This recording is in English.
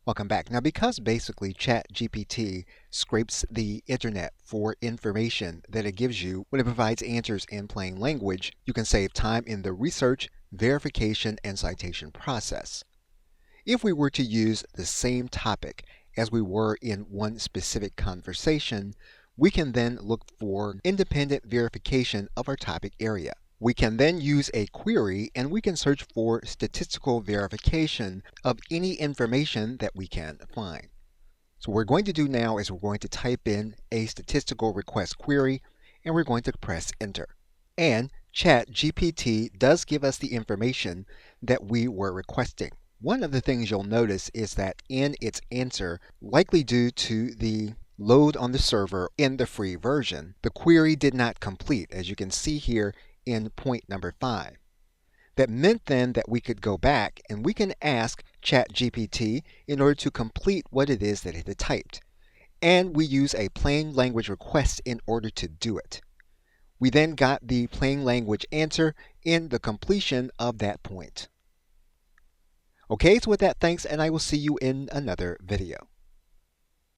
Welcome back. Now, because basically ChatGPT scrapes the internet for information that it gives you when it provides answers in plain language, you can save time in the research, verification, and citation process. If we were to use the same topic as we were in one specific conversation, we can then look for independent verification of our topic area. We can then use a query and we can search for statistical verification of any information that we can find. So what we're going to do now is we're going to type in a statistical request query and we're going to press enter. And ChatGPT does give us the information that we were requesting. One of the things you'll notice is that in its answer, likely due to the load on the server in the free version, the query did not complete, as you can see here in point number 5. That meant then that we could go back and we can ask ChatGPT in order to complete what it is that it had typed. And we use a plain language request in order to do it. We then got the plain language answer in the completion of that point. Okay, so with that, thanks, and I will see you in another video.